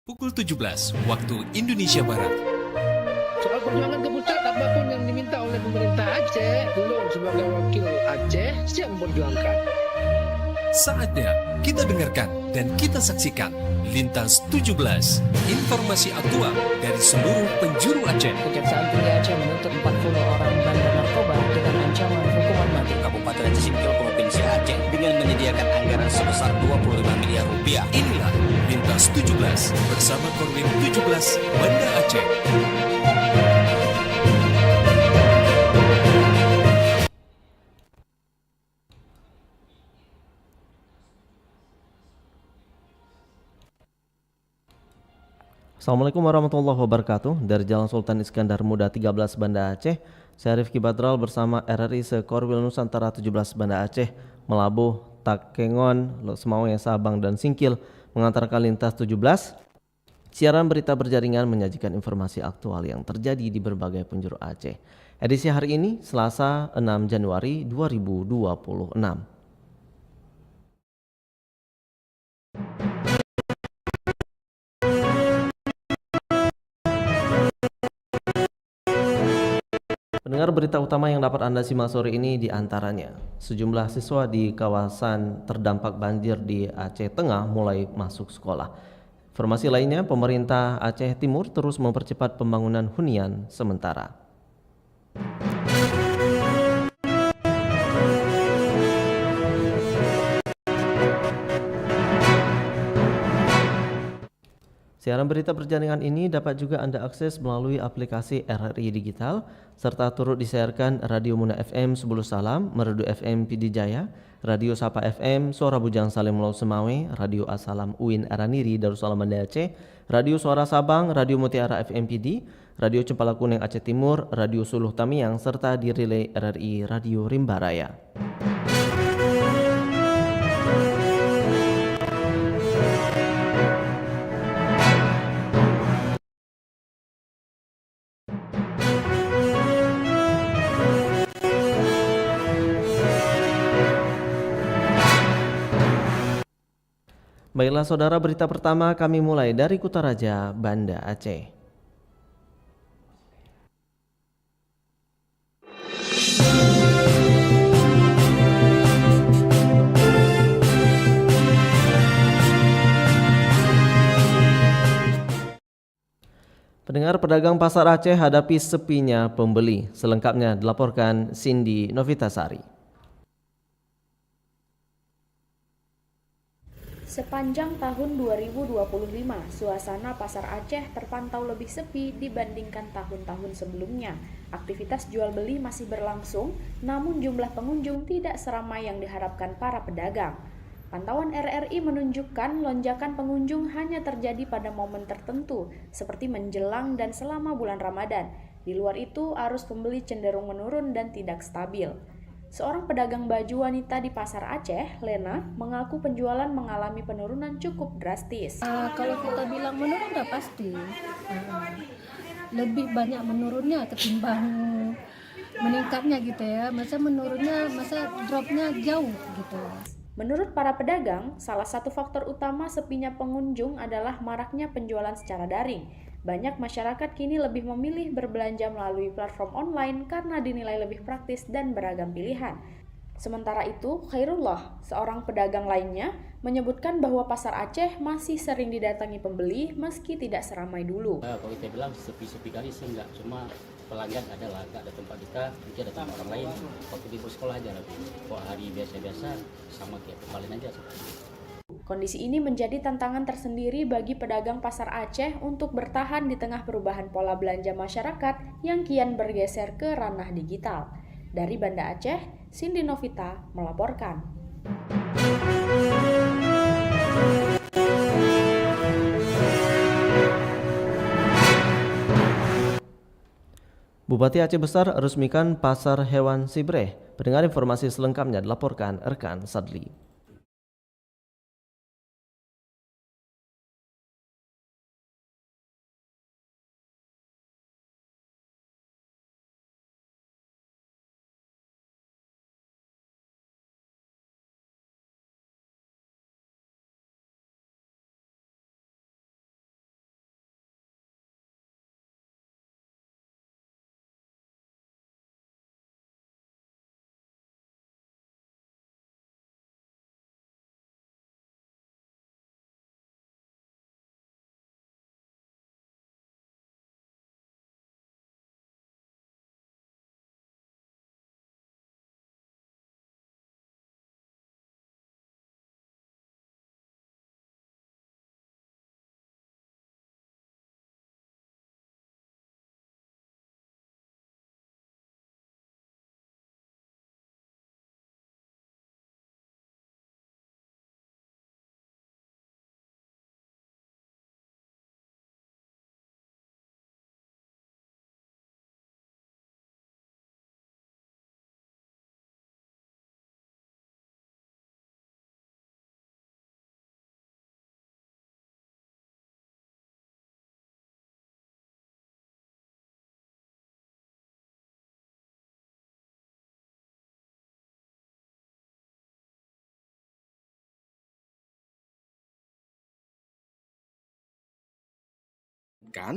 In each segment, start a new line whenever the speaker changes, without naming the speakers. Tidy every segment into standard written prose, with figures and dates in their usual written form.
Pukul 17 waktu Indonesia Barat.
Soal perjuangan ke pusat, apapun yang diminta oleh pemerintah Aceh, belum sebagai wakil Aceh siap memperjuangkan.
Saatnya kita dengarkan dan kita saksikan Lintas 17, informasi aktual dari seluruh penjuru Aceh.
Kejaksaan Tinggi Aceh menuntut 40 orang bandar narkoba dengan ancaman hukuman mati.
Kabupaten Aceh Singkil Provinsi Aceh dengan menyediakan anggaran sebesar 25 miliar rupiah.
Inilah Lintas 17 bersama Korwil 17 Banda Aceh.
Assalamualaikum warahmatullahi wabarakatuh. Dari Jalan Sultan Iskandar Muda 13 Banda Aceh, saya Rifki Badral bersama RRI Sekorwil Nusantara 17 Banda Aceh Melabuh, Takengon, Semawe, Sabang, dan Singkil mengantarkan Lintas 17. Siaran berita berjaringan menyajikan informasi aktual yang terjadi di berbagai penjuru Aceh. Edisi hari ini Selasa 6 Januari 2026. Pendengar, berita utama yang dapat Anda simak sore ini diantaranya sejumlah siswa di kawasan terdampak banjir di Aceh Tengah mulai masuk sekolah. Informasi lainnya, pemerintah Aceh Timur terus mempercepat pembangunan hunian sementara. Siaran berita berjaringan ini dapat juga Anda akses melalui aplikasi RRI Digital, serta turut disiarkan Radio Muna FM Sebulu Salam, Merdu FM PD Jaya, Radio Sapa FM Suara Bujang Salim Pulau Semawe, Radio Asalam UIN Araniri Darussalam Banda Aceh, Radio Suara Sabang, Radio Mutiara FM PD, Radio Cempala Kuning Aceh Timur, Radio Suluh Tamiang, serta di relay RRI Radio Rimba Raya. Baiklah saudara, berita pertama kami mulai dari Kutaraja, Banda Aceh. Pendengar, pedagang pasar Aceh hadapi sepinya pembeli. Selengkapnya dilaporkan Cindy Novitasari.
Sepanjang tahun 2025, suasana pasar Aceh terpantau lebih sepi dibandingkan tahun-tahun sebelumnya. Aktivitas jual beli masih berlangsung, namun jumlah pengunjung tidak seramai yang diharapkan para pedagang. Pantauan RRI menunjukkan lonjakan pengunjung hanya terjadi pada momen tertentu, seperti menjelang dan selama bulan Ramadan. Di luar itu, arus pembeli cenderung menurun dan tidak stabil. Seorang pedagang baju wanita di pasar Aceh, Lena, mengaku penjualan mengalami penurunan cukup drastis.
Kalau kita bilang menurun udah pasti, lebih banyak menurunnya ketimbang meningkatnya gitu ya. Masa menurunnya, masa dropnya jauh gitu.
Menurut para pedagang, salah satu faktor utama sepinya pengunjung adalah maraknya penjualan secara daring. Banyak masyarakat kini lebih memilih berbelanja melalui platform online karena dinilai lebih praktis dan beragam pilihan. Sementara itu, Khairullah, seorang pedagang lainnya, menyebutkan bahwa pasar Aceh masih sering didatangi pembeli meski tidak seramai dulu.
Kalau kita bilang sepi-sepi kali sih enggak, cuma pelanggan adalah enggak ada tempat kita, mungkin ada tempat orang lain. Waktu di sekolah aja lebih. Kok hari biasa-biasa sama kayak kemarin aja.
Kondisi ini menjadi tantangan tersendiri bagi pedagang pasar Aceh untuk bertahan di tengah perubahan pola belanja masyarakat yang kian bergeser ke ranah digital. Dari Banda Aceh, Cindy Novita melaporkan.
Bupati Aceh Besar resmikan pasar hewan Sibreh. Pendengar, informasi selengkapnya dilaporkan rekan Sadli.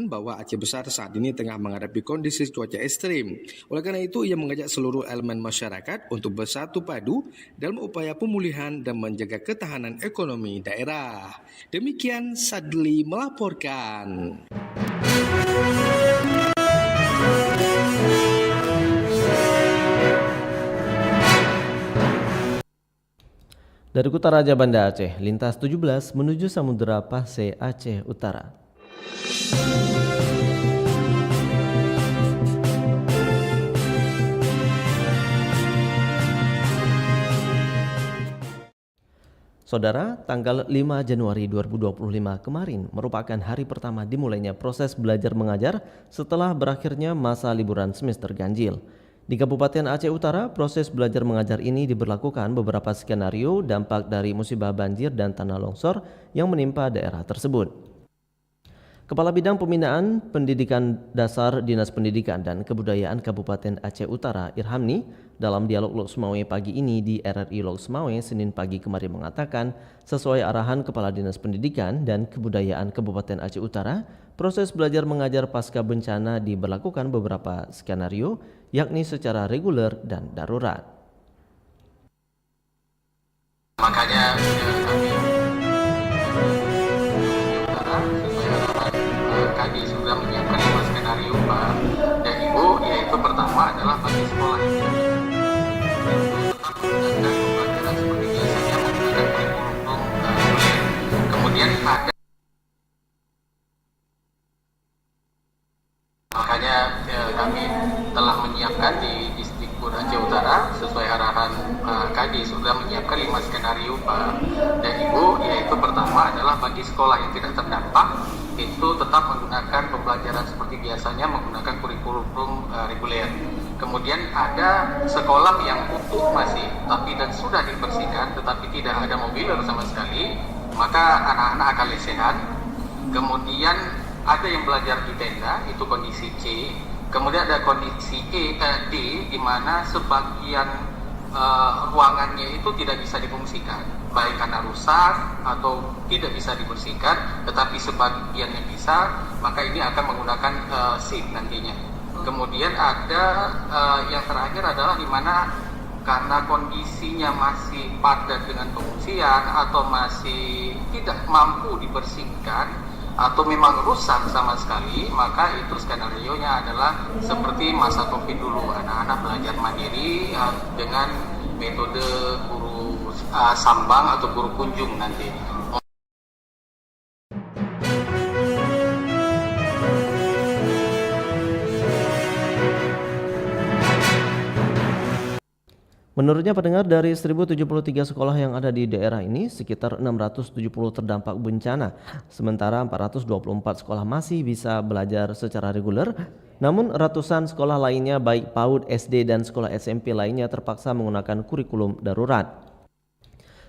bahwa Aceh Besar saat ini tengah menghadapi kondisi cuaca ekstrim. Oleh karena itu, ia mengajak seluruh elemen masyarakat untuk bersatu padu dalam upaya pemulihan dan menjaga ketahanan ekonomi daerah. Demikian Sadli melaporkan.
Dari Kutaraja Banda Aceh, lintas 17 menuju Samudera Pasai Aceh Utara. Saudara, tanggal 5 Januari 2025 kemarin merupakan hari pertama dimulainya proses belajar mengajar setelah berakhirnya masa liburan semester ganjil. Di Kabupaten Aceh Utara, proses belajar mengajar ini diberlakukan beberapa skenario dampak dari musibah banjir dan tanah longsor yang menimpa daerah tersebut. Kepala Bidang Pembinaan Pendidikan Dasar Dinas Pendidikan dan Kebudayaan Kabupaten Aceh Utara, Irhamni, dalam dialog Lok Sumawe pagi ini di RRI Lok Sumawe Senin pagi kemarin mengatakan, sesuai arahan Kepala Dinas Pendidikan dan Kebudayaan Kabupaten Aceh Utara, proses belajar mengajar pasca bencana diberlakukan beberapa skenario, yakni secara reguler dan darurat.
Makanya kami sudah menyiapkan 5 skenario Pak dan Ibu, yaitu pertama adalah bagi sekolah yang tetap menggunakan pembelajaran seperti biasanya menggunakan kurikulum reguler. Kemudian ada makanya kami telah menyiapkan di Distrik Aceh Utara sesuai arahan Kadi sudah menyiapkan 5 skenario Pak dan Ibu, yaitu pertama adalah bagi sekolah yang tidak terdampak itu tetap menggunakan pembelajaran seperti biasanya menggunakan kurikulum reguler. Kemudian ada sekolah yang utuh masih tapi dan sudah dibersihkan tetapi tidak ada mobiler sama sekali, maka anak-anak akan lesehan. Kemudian ada yang belajar di tenda, itu kondisi C. Kemudian ada kondisi D, di mana sebagian ruangannya itu tidak bisa difungsikan, baik karena rusak atau tidak bisa dibersihkan, tetapi sebagiannya bisa, maka ini akan menggunakan shift nantinya. Kemudian ada yang terakhir adalah di mana karena kondisinya masih padat dengan pengungsian atau masih tidak mampu dibersihkan atau memang rusak sama sekali, maka itu skenario-nya adalah seperti masa COVID dulu, anak-anak belajar mandiri dengan metode guru sambang atau guru kunjung nanti.
Menurutnya pendengar, dari 1073 sekolah yang ada di daerah ini, sekitar 670 terdampak bencana, sementara 424 sekolah masih bisa belajar secara reguler, namun ratusan sekolah lainnya baik PAUD, SD, dan sekolah SMP lainnya terpaksa menggunakan kurikulum darurat.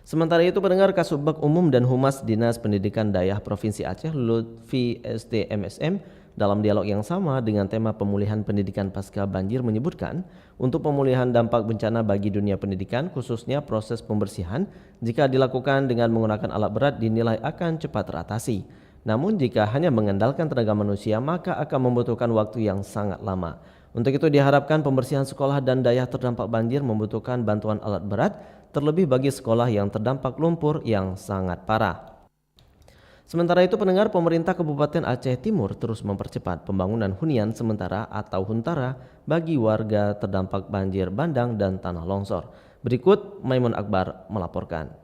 Sementara itu pendengar, Kasubag Umum dan Humas Dinas Pendidikan Daerah Provinsi Aceh, Lutfi ST MSM, dalam dialog yang sama dengan tema pemulihan pendidikan pasca banjir menyebutkan, untuk pemulihan dampak bencana bagi dunia pendidikan, khususnya proses pembersihan, jika dilakukan dengan menggunakan alat berat dinilai akan cepat teratasi. Namun jika hanya mengandalkan tenaga manusia, maka akan membutuhkan waktu yang sangat lama. Untuk itu diharapkan pembersihan sekolah dan daerah terdampak banjir membutuhkan bantuan alat berat, terlebih bagi sekolah yang terdampak lumpur yang sangat parah. Sementara itu pendengar, pemerintah Kabupaten Aceh Timur terus mempercepat pembangunan hunian sementara atau huntara bagi warga terdampak banjir bandang dan tanah longsor. Berikut Maimun Akbar melaporkan.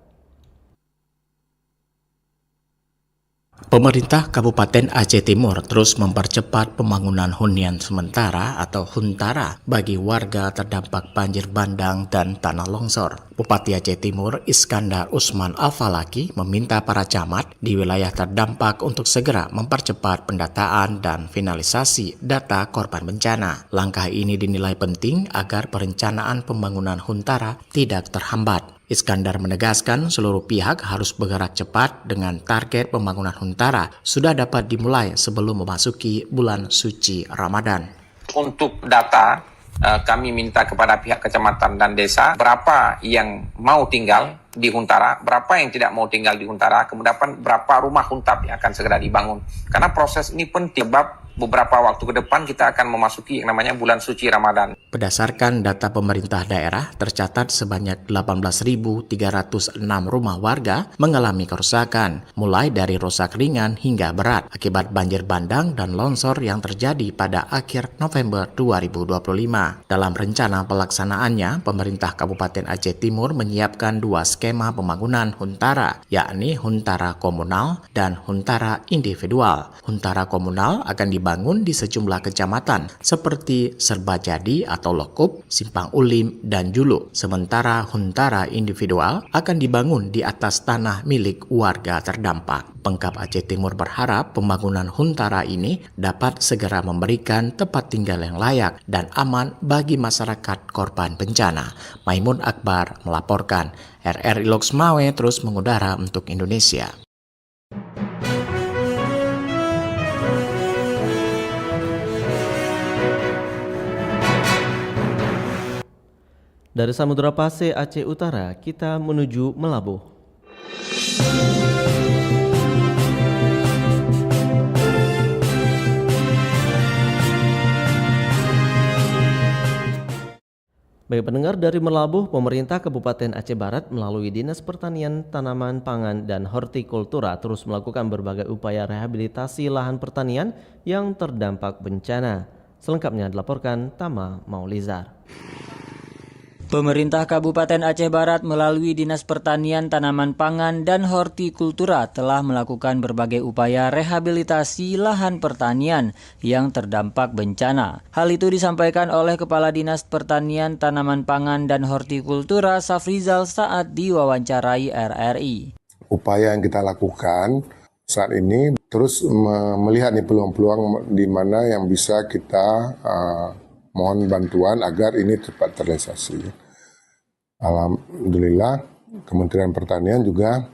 Pemerintah Kabupaten Aceh Timur terus mempercepat pembangunan hunian sementara atau huntara bagi warga terdampak banjir bandang dan tanah longsor. Bupati Aceh Timur Iskandar Usman Al-Falaki meminta para camat di wilayah terdampak untuk segera mempercepat pendataan dan finalisasi data korban bencana. Langkah ini dinilai penting agar perencanaan pembangunan huntara tidak terhambat. Iskandar menegaskan seluruh pihak harus bergerak cepat dengan target pembangunan huntara sudah dapat dimulai sebelum memasuki bulan suci Ramadan.
Untuk data
kami minta kepada pihak kecamatan dan desa berapa yang mau tinggal di Huntara, berapa yang tidak mau tinggal di Huntara, kemudian berapa rumah huntap yang akan segera dibangun. Karena proses ini penting, sebab beberapa waktu ke depan kita akan memasuki yang namanya bulan suci Ramadan.
Berdasarkan data pemerintah daerah, tercatat sebanyak 18.306 rumah warga mengalami kerusakan, mulai dari rusak ringan hingga berat akibat banjir bandang dan longsor yang terjadi pada akhir November 2025. Dalam rencana pelaksanaannya, pemerintah Kabupaten Aceh Timur menyiapkan 2 skema pembangunan Huntara, yakni Huntara Komunal dan Huntara Individual. Huntara Komunal akan dibangun di sejumlah kecamatan seperti Serbajadi atau Lokup, Simpang Ulim, dan Julu. Sementara Huntara Individual akan dibangun di atas tanah milik warga terdampak. Pemkab Aceh Timur berharap pembangunan Huntara ini dapat segera memberikan tempat tinggal yang layak dan aman bagi masyarakat korban bencana. Maimun Akbar melaporkan. RRI Loksmawe terus mengudara untuk Indonesia.
Dari Samudra Pasir Aceh Utara, kita menuju Melabuh. Baik pendengar, dari Melabuh, pemerintah Kabupaten Aceh Barat melalui Dinas Pertanian, Tanaman Pangan, dan Hortikultura terus melakukan berbagai upaya rehabilitasi lahan pertanian yang terdampak bencana. Selengkapnya dilaporkan Tama Maulizar.
Pemerintah Kabupaten Aceh Barat melalui Dinas Pertanian, Tanaman Pangan, dan Hortikultura telah melakukan berbagai upaya rehabilitasi lahan pertanian yang terdampak bencana. Hal itu disampaikan oleh Kepala Dinas Pertanian, Tanaman Pangan, dan Hortikultura Safrizal saat diwawancarai RRI.
Upaya yang kita lakukan saat ini terus melihat nih peluang-peluang di mana yang bisa kita mohon bantuan agar ini cepat terrealisasi. Alhamdulillah Kementerian Pertanian juga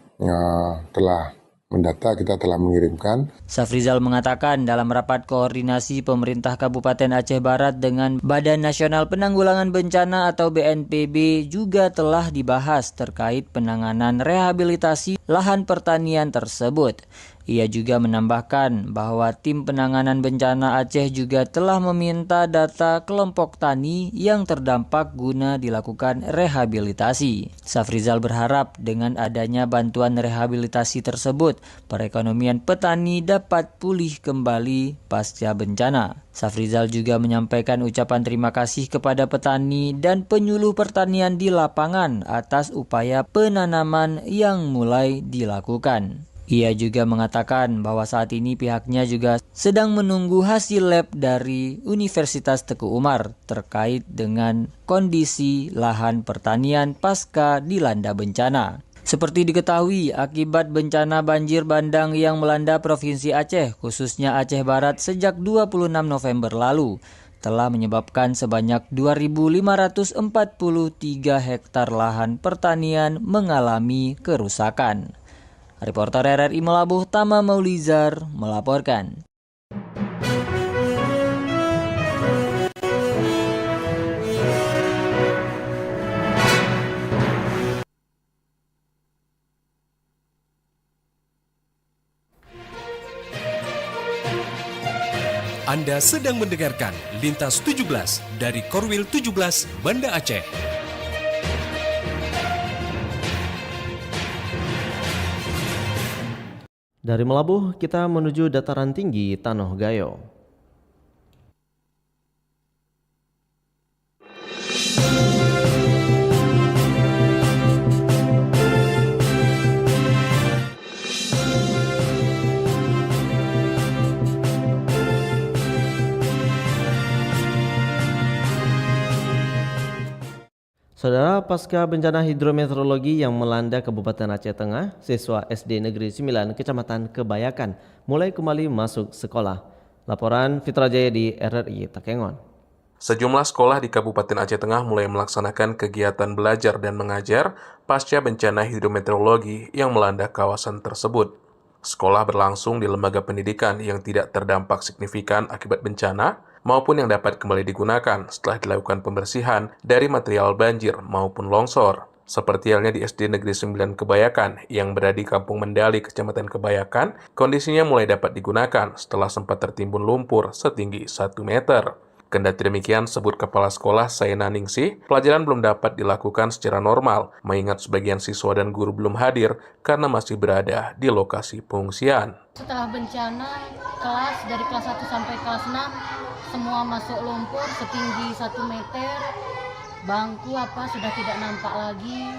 telah mendata, kita telah mengirimkan.
Safrizal mengatakan dalam rapat koordinasi pemerintah Kabupaten Aceh Barat dengan Badan Nasional Penanggulangan Bencana atau BNPB juga telah dibahas terkait penanganan rehabilitasi lahan pertanian tersebut. Ia juga menambahkan bahwa tim penanganan bencana Aceh juga telah meminta data kelompok tani yang terdampak guna dilakukan rehabilitasi. Safrizal berharap dengan adanya bantuan rehabilitasi tersebut, perekonomian petani dapat pulih kembali pasca bencana. Safrizal juga menyampaikan ucapan terima kasih kepada petani dan penyuluh pertanian di lapangan atas upaya penanaman yang mulai dilakukan. Ia juga mengatakan bahwa saat ini pihaknya juga sedang menunggu hasil lab dari Universitas Teguh Umar terkait dengan kondisi lahan pertanian pasca dilanda bencana. Seperti diketahui, akibat bencana banjir bandang yang melanda Provinsi Aceh, khususnya Aceh Barat sejak 26 November lalu, telah menyebabkan sebanyak 2.543 hektar lahan pertanian mengalami kerusakan. Reporter RRI Melabuh Tama Maulizar melaporkan.
Anda sedang mendengarkan Lintas 17 dari Korwil 17 Banda Aceh.
Dari Melabuh, kita menuju dataran tinggi Tanoh Gayo. Saudara, pasca bencana hidrometeorologi yang melanda Kabupaten Aceh Tengah, siswa SD Negeri 9 Kecamatan Kebayakan mulai kembali masuk sekolah. Laporan Fitra Jaya di RRI Takengon.
Sejumlah sekolah di Kabupaten Aceh Tengah mulai melaksanakan kegiatan belajar dan mengajar pasca bencana hidrometeorologi yang melanda kawasan tersebut. Sekolah berlangsung di lembaga pendidikan yang tidak terdampak signifikan akibat bencana maupun yang dapat kembali digunakan setelah dilakukan pembersihan dari material banjir maupun longsor. Seperti halnya di SD Negeri 9 Kebayakan yang berada di Kampung Mendali, Kecamatan Kebayakan, kondisinya mulai dapat digunakan setelah sempat tertimbun lumpur setinggi 1 meter. Kendati demikian, sebut Kepala Sekolah Saina Ningsih, pelajaran belum dapat dilakukan secara normal, mengingat sebagian siswa dan guru belum hadir karena masih berada di lokasi pengungsian.
Setelah bencana, kelas dari kelas 1 sampai kelas 6 semua masuk lumpur setinggi 1 meter, bangku sudah tidak nampak lagi,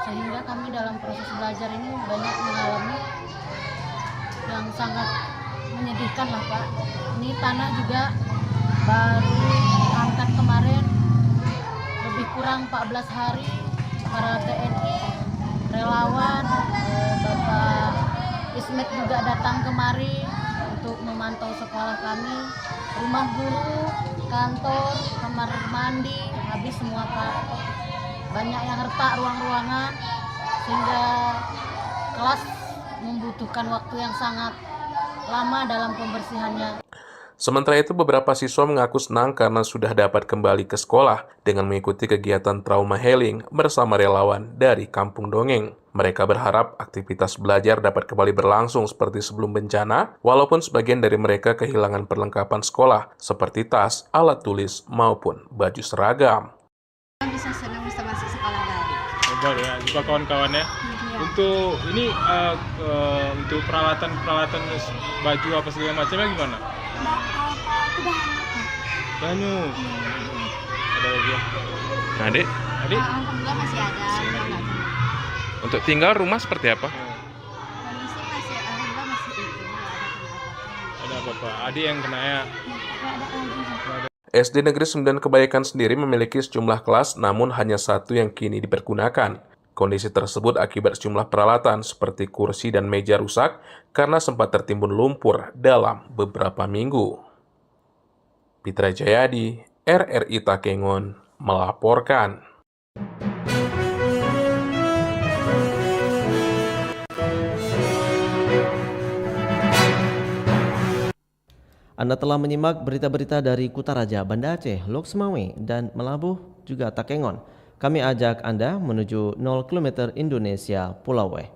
sehingga kami dalam proses belajar ini banyak mengalami yang sangat menyedihkan lah Pak. Ini tanah juga baru angkat kemarin, lebih kurang 14 hari, para TNI, relawan, Bapak Ismet juga datang kemari untuk memantau sekolah kami, rumah guru, kantor, kamar mandi, habis semua Pak. Banyak yang retak ruang-ruangan, sehingga kelas membutuhkan waktu yang sangat lama dalam pembersihannya.
Sementara itu, beberapa siswa mengaku senang karena sudah dapat kembali ke sekolah dengan mengikuti kegiatan trauma healing bersama relawan dari Kampung Dongeng. Mereka berharap aktivitas belajar dapat kembali berlangsung seperti sebelum bencana, walaupun sebagian dari mereka kehilangan perlengkapan sekolah seperti tas, alat tulis, maupun baju seragam.
Bisa senang bisa masuk sekolah lagi.
Baru ya, jumpa kawan-kawannya.
Ya.
Untuk ini untuk peralatan baju apa segala macamnya gimana? Banyak. Ada lagi ya?
Adik?
Alhamdulillah masih ada.
Untuk tinggal rumah seperti apa?
Kondisi masih alhamdulillah masih itu.
Ada apa-apa? Adik yang kena ya?
SD Negeri 9 Kebayakan sendiri memiliki sejumlah kelas, namun hanya satu yang kini dipergunakan. Kondisi tersebut akibat sejumlah peralatan seperti kursi dan meja rusak karena sempat tertimbun lumpur dalam beberapa minggu. Pitra Jayadi, RRI Takengon, melaporkan.
Anda telah menyimak berita-berita dari Kutaraja, Banda Aceh, Lok Semawe, dan Melabuh, juga Takengon. Kami ajak Anda menuju 0 km Indonesia, Pulau W.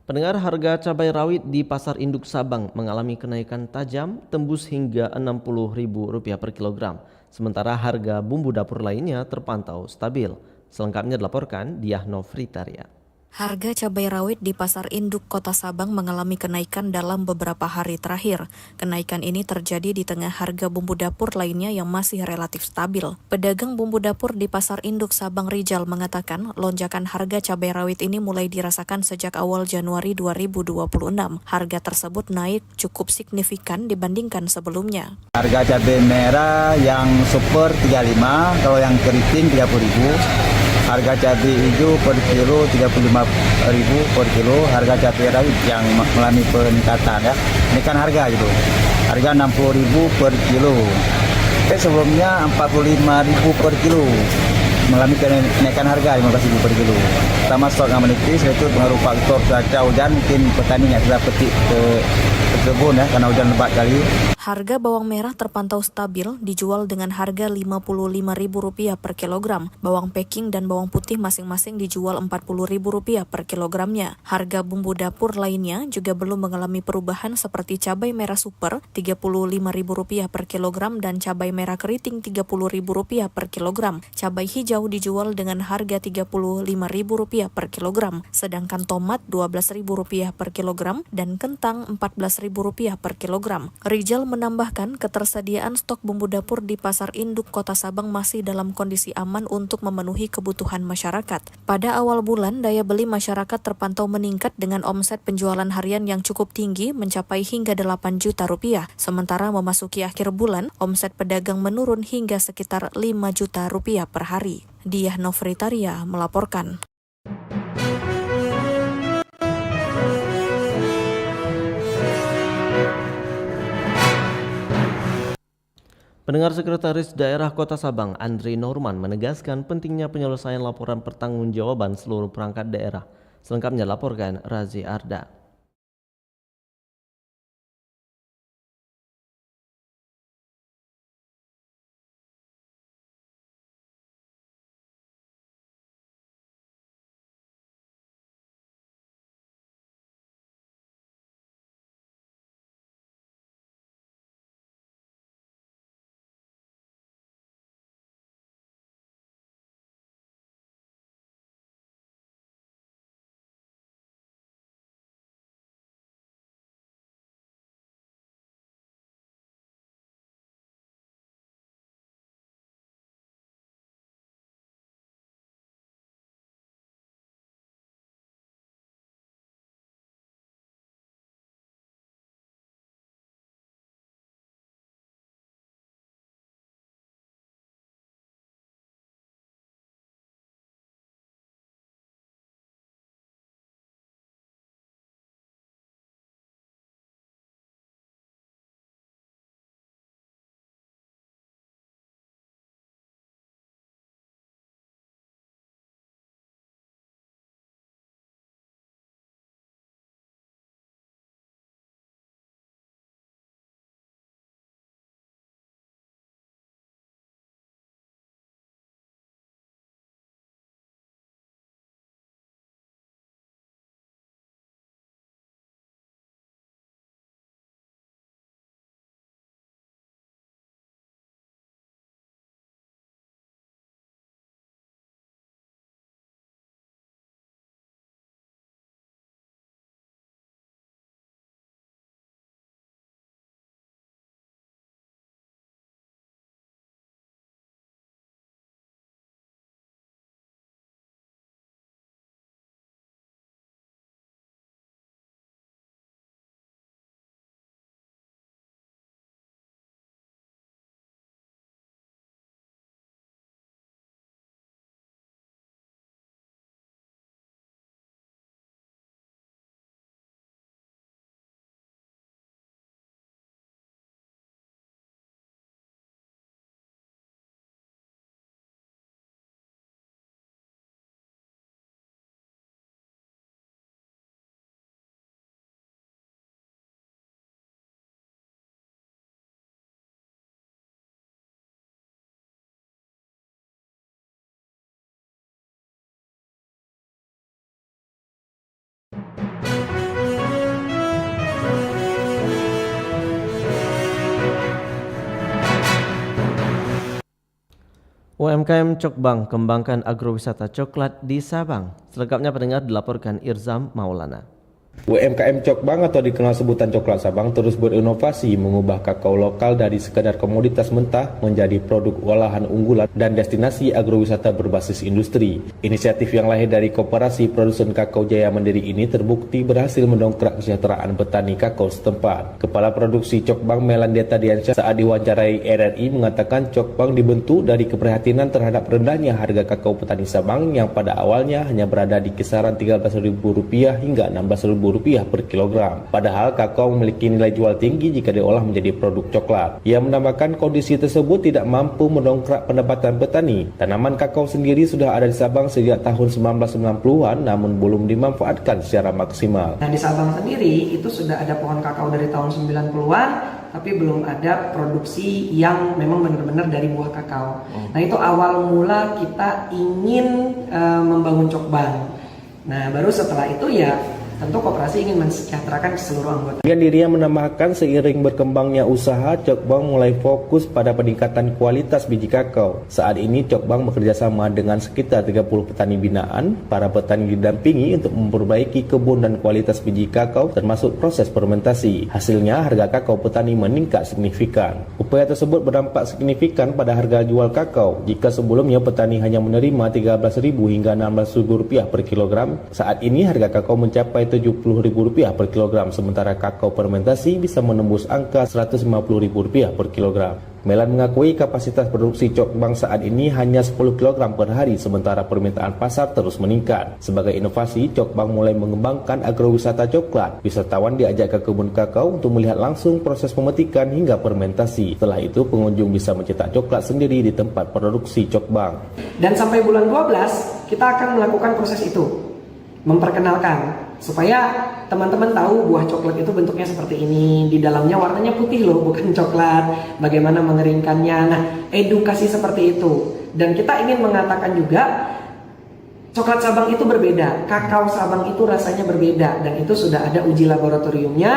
Pendengar, harga cabai rawit di Pasar Induk Sabang mengalami kenaikan tajam tembus hingga Rp60.000 per kilogram. Sementara harga bumbu dapur lainnya terpantau stabil. Selengkapnya dilaporkan Diah Novritaria.
Harga cabai rawit di Pasar Induk Kota Sabang mengalami kenaikan dalam beberapa hari terakhir. Kenaikan ini terjadi di tengah harga bumbu dapur lainnya yang masih relatif stabil. Pedagang bumbu dapur di Pasar Induk Sabang Rijal mengatakan lonjakan harga cabai rawit ini mulai dirasakan sejak awal Januari 2026. Harga tersebut naik cukup signifikan dibandingkan sebelumnya.
Harga cabai merah yang super 35, kalau yang keriting 30.000. Harga cabai hijau per kilo 35.000 per kilo. Harga cabai rawit yang mengalami peningkatan ya. Ini kan harga gitu. Harga 60.000 per kilo. Sebelumnya 45.000 per kilo. Mengalami kenaikan harga 15.000 per kilo. Pertama stok yang menipis, itu pengaruh faktor cuaca hujan, mungkin petani yang sudah petik ke kebun ya karena hujan lebat kali.
Harga bawang merah terpantau stabil, dijual dengan harga Rp55.000 per kilogram. Bawang packing dan bawang putih masing-masing dijual Rp40.000 per kilogramnya. Harga bumbu dapur lainnya juga belum mengalami perubahan seperti cabai merah super Rp35.000 per kilogram dan cabai merah keriting Rp30.000 per kilogram. Cabai hijau dijual dengan harga Rp35.000 per kilogram, sedangkan tomat Rp12.000 per kilogram dan kentang Rp14.000 per kilogram. Rijal menambahkan ketersediaan stok bumbu dapur di Pasar Induk Kota Sabang masih dalam kondisi aman untuk memenuhi kebutuhan masyarakat. Pada awal bulan, daya beli masyarakat terpantau meningkat dengan omset penjualan harian yang cukup tinggi mencapai hingga Rp8 juta. Sementara memasuki akhir bulan, omset pedagang menurun hingga sekitar Rp5 juta per hari. Diah Novritaria melaporkan.
Pendengar, Sekretaris Daerah Kota Sabang, Andri Norman, menegaskan pentingnya penyelesaian laporan pertanggungjawaban seluruh perangkat daerah. Selengkapnya laporkan Razi Arda. UMKM Cokbang kembangkan agrowisata coklat di Sabang. Selengkapnya pendengar dilaporkan Irzam Maulana.
UMKM Cokbang atau dikenal sebutan Coklat Sabang terus berinovasi mengubah kakao lokal dari sekadar komoditas mentah menjadi produk olahan unggulan dan destinasi agrowisata berbasis industri. Inisiatif yang lahir dari Koperasi Produsen Kakao Jaya Mandiri ini terbukti berhasil mendongkrak kesejahteraan petani kakao setempat. Kepala Produksi Cokbang Melandeta Diansyah saat diwawancarai RRI mengatakan Cokbang dibentuk dari keprihatinan terhadap rendahnya harga kakao petani Sabang yang pada awalnya hanya berada di kisaran Rp13.000 hingga Rp16.000 per kilogram. Padahal kakao memiliki nilai jual tinggi jika diolah menjadi produk coklat. Ia menambahkan kondisi tersebut tidak mampu mendongkrak pendapatan petani. Tanaman kakao sendiri sudah ada di Sabang sejak tahun 1990-an namun belum dimanfaatkan secara maksimal.
Nah, di Sabang sendiri itu sudah ada pohon kakao dari tahun 90-an tapi belum ada produksi yang memang benar-benar dari buah kakao. Nah, itu awal mula kita ingin membangun Cokbang. Nah, baru setelah itu ya tentu koperasi ingin mensejahterakan seluruh anggota.
Kemudian dirinya menambahkan seiring berkembangnya usaha, Cokbang mulai fokus pada peningkatan kualitas biji kakao. Saat ini Cokbang bekerja sama dengan sekitar 30 petani binaan. Para petani didampingi untuk memperbaiki kebun dan kualitas biji kakao termasuk proses fermentasi. Hasilnya harga kakao petani meningkat signifikan. Upaya tersebut berdampak signifikan pada harga jual kakao. Jika sebelumnya petani hanya menerima Rp13.000 hingga Rp16.000 per kilogram, saat ini harga kakao mencapai Rp70.000 per kilogram, sementara kakao fermentasi bisa menembus angka Rp150.000 per kilogram. Melan mengakui kapasitas produksi cokbang saat ini hanya 10 kg per hari, sementara permintaan pasar terus meningkat. Sebagai inovasi, cokbang mulai mengembangkan agrowisata coklat. Wisatawan diajak ke kebun kakao untuk melihat langsung proses pemetikan hingga fermentasi. Setelah itu, pengunjung bisa mencetak coklat sendiri di tempat produksi cokbang.
Dan sampai bulan 12, kita akan melakukan proses itu. Memperkenalkan supaya teman-teman tahu buah coklat itu bentuknya seperti ini, di dalamnya warnanya putih loh, bukan coklat, bagaimana mengeringkannya. Nah, edukasi seperti itu. Dan kita ingin mengatakan juga coklat Sabang itu berbeda, kakao Sabang itu rasanya berbeda, dan itu sudah ada uji laboratoriumnya,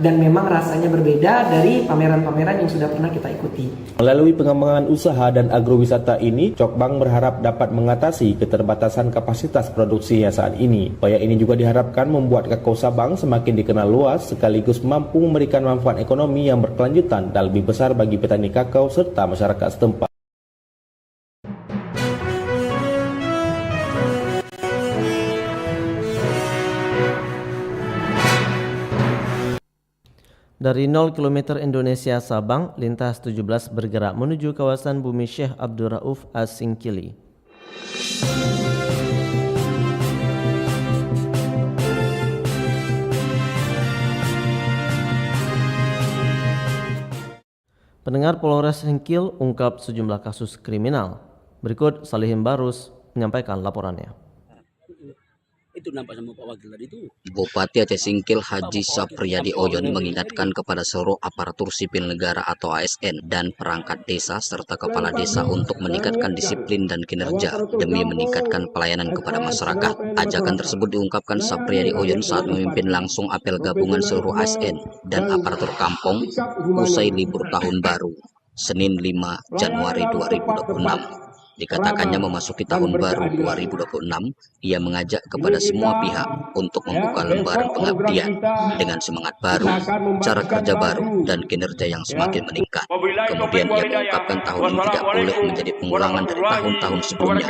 dan memang rasanya berbeda dari pameran-pameran yang sudah pernah kita ikuti.
Melalui pengembangan usaha dan agrowisata ini, Cokbang berharap dapat mengatasi keterbatasan kapasitas produksinya saat ini. Upaya ini juga diharapkan membuat kakao Sabang semakin dikenal luas, sekaligus mampu memberikan manfaat ekonomi yang berkelanjutan dan lebih besar bagi petani kakao serta masyarakat setempat.
Dari 0 km Indonesia Sabang, lintas 17 bergerak menuju kawasan Bumi Syekh Abdul Rauf As-Singkili. Pendengar, Polres Singkil ungkap sejumlah kasus kriminal. Berikut Salihin Barus menyampaikan laporannya.
Itu nampak sama Pak Wakil tadi itu.
Bupati Aceh Singkil Haji Sapriyadi Oyon mengingatkan kepada seluruh aparatur sipil negara atau ASN dan perangkat desa serta kepala desa untuk meningkatkan disiplin dan kinerja demi meningkatkan pelayanan kepada masyarakat. Ajakan tersebut diungkapkan Sapriyadi Oyon saat memimpin langsung apel gabungan seluruh ASN dan aparatur kampung usai libur tahun baru Senin 5 Januari 2026. Dikatakannya memasuki tahun baru 2026, ia mengajak kepada semua pihak untuk membuka lembaran pengabdian dengan semangat baru, cara kerja baru, dan kinerja yang semakin meningkat. Kemudian ia mengungkapkan tahun ini tidak boleh menjadi pengulangan dari tahun-tahun sebelumnya,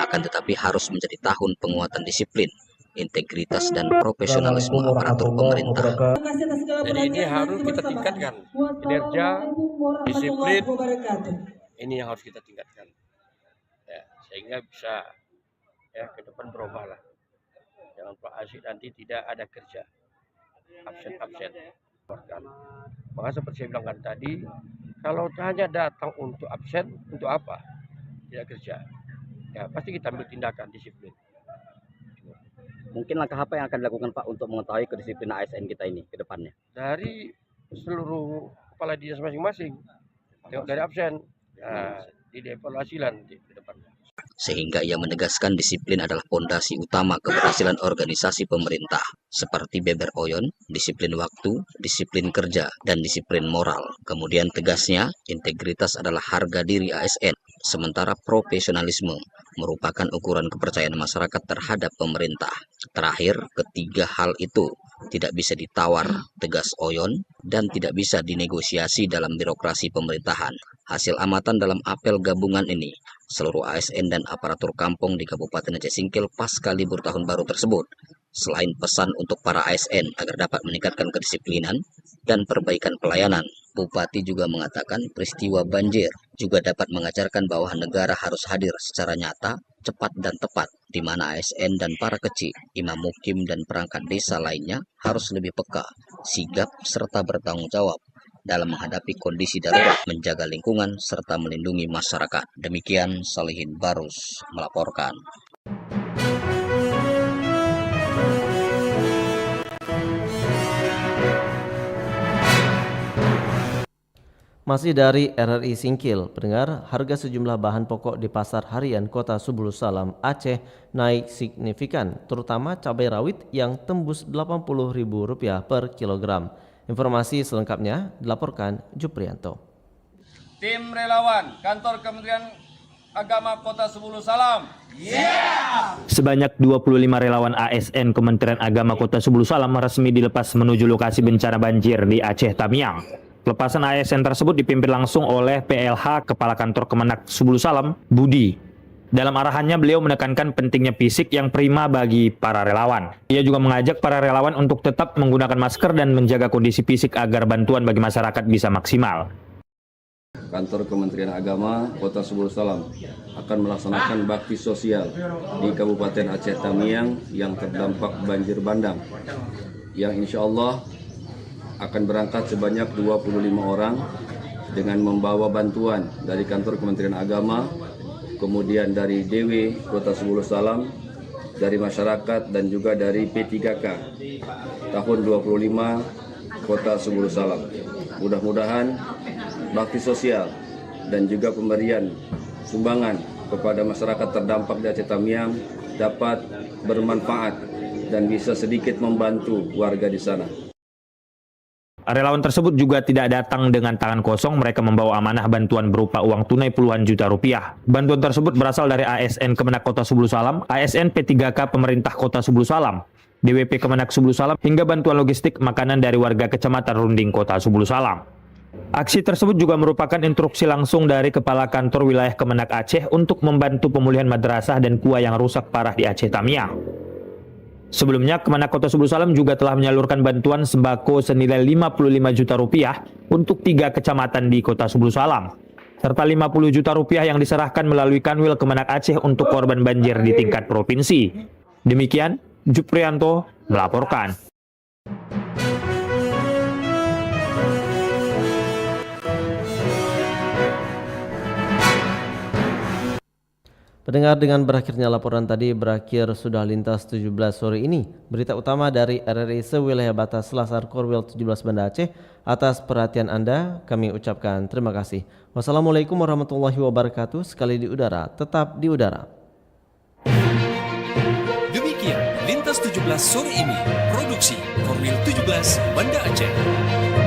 akan tetapi harus menjadi tahun penguatan disiplin, integritas, dan profesionalisme aparatur pemerintah.
Jadi ini harus kita tingkatkan, kinerja, disiplin, ini yang harus kita tingkatkan. Sehingga bisa ke depan berubah lah. Jangan Pak Asyik nanti tidak ada kerja, absen. Maka seperti saya bilangkan tadi, kalau hanya datang untuk absen, untuk apa? Tidak kerja. Ya pasti kita ambil tindakan disiplin.
Mungkin langkah apa yang akan dilakukan Pak untuk mengetahui kedisiplinan ASN kita ini ke depannya?
Dari seluruh kepala dinas masing-masing, tengok dari absen, ya, dievaluasi lah nanti ke depannya.
Sehingga ia menegaskan disiplin adalah fondasi utama keberhasilan organisasi pemerintah, seperti Beber Oyon, disiplin waktu, disiplin kerja, dan disiplin moral. Kemudian tegasnya, integritas adalah harga diri ASN, sementara profesionalisme merupakan ukuran kepercayaan masyarakat terhadap pemerintah. Terakhir, ketiga hal itu tidak bisa ditawar, tegas Oyon, dan tidak bisa dinegosiasi dalam birokrasi pemerintahan. Hasil amatan dalam apel gabungan ini, seluruh ASN dan aparatur kampung di Kabupaten Aceh Singkil pasca libur tahun baru tersebut, selain pesan untuk para ASN agar dapat meningkatkan kedisiplinan dan perbaikan pelayanan, Bupati juga mengatakan peristiwa banjir juga dapat mengajarkan bahwa negara harus hadir secara nyata, cepat dan tepat, di mana ASN dan para kecil, imam mukim dan perangkat desa lainnya harus lebih peka, sigap serta bertanggung jawab dalam menghadapi kondisi darurat, menjaga lingkungan, serta melindungi masyarakat. Demikian Salihin Barus melaporkan.
Masih dari RRI Singkil, pendengar, harga sejumlah bahan pokok di pasar harian Kota Subulu Salam, Aceh naik signifikan, terutama cabai rawit yang tembus Rp80.000 per kilogram. Informasi selengkapnya dilaporkan Juprianto.
Tim relawan Kantor Kementerian Agama Kota Subulu Salam.
Sebanyak 25 relawan ASN Kementerian Agama Kota Subulu Salam resmi dilepas menuju lokasi bencana banjir di Aceh Tamiang. Pelepasan ASN tersebut dipimpin langsung oleh PLH Kepala Kantor Kemenak Subulu Salam, Budi. Dalam arahannya, beliau menekankan pentingnya fisik yang prima bagi para relawan. Ia juga mengajak para relawan untuk tetap menggunakan masker dan menjaga kondisi fisik agar bantuan bagi masyarakat bisa maksimal.
Kantor Kementerian Agama Kota Subul Salam akan melaksanakan bakti sosial di Kabupaten Aceh Tamiang yang terdampak banjir bandang, yang insya Allah akan berangkat sebanyak 25 orang dengan membawa bantuan dari Kantor Kementerian Agama, kemudian dari DW Kota Subul Salam, dari masyarakat dan juga dari P3K tahun 25 Kota Subul Salam. Mudah-mudahan bakti sosial dan juga pemberian sumbangan kepada masyarakat terdampak di Aceh Tamiang dapat bermanfaat dan bisa sedikit membantu warga di sana.
Relawan tersebut juga tidak datang dengan tangan kosong, mereka membawa amanah bantuan berupa uang tunai puluhan juta rupiah. Bantuan tersebut berasal dari ASN Kemenak Kota Subul Salam, ASN P3K Pemerintah Kota Subul Salam, DWP Kemenak Subul Salam, hingga bantuan logistik makanan dari warga Kecamatan Runding Kota Subul Salam. Aksi tersebut juga merupakan instruksi langsung dari Kepala Kantor Wilayah Kemenak Aceh untuk membantu pemulihan madrasah dan KUA yang rusak parah di Aceh Tamiang. Sebelumnya, Kemenak Kota Subul Salam juga telah menyalurkan bantuan sembako senilai 55 juta rupiah untuk 3 kecamatan di Kota Subul Salam, serta 50 juta rupiah yang diserahkan melalui Kanwil Kemenak Aceh untuk korban banjir di tingkat provinsi. Demikian, Juprianto melaporkan.
Pendengar, dengan berakhirnya laporan tadi, berakhir sudah lintas 17 sore ini. Berita utama dari RRI sewilayah batas Selasar Korwil 17 Banda Aceh. Atas perhatian Anda, kami ucapkan terima kasih. Wassalamualaikum warahmatullahi wabarakatuh. Sekali di udara, tetap di udara.
Demikian lintas 17 sore ini, produksi Korwil 17 Banda Aceh.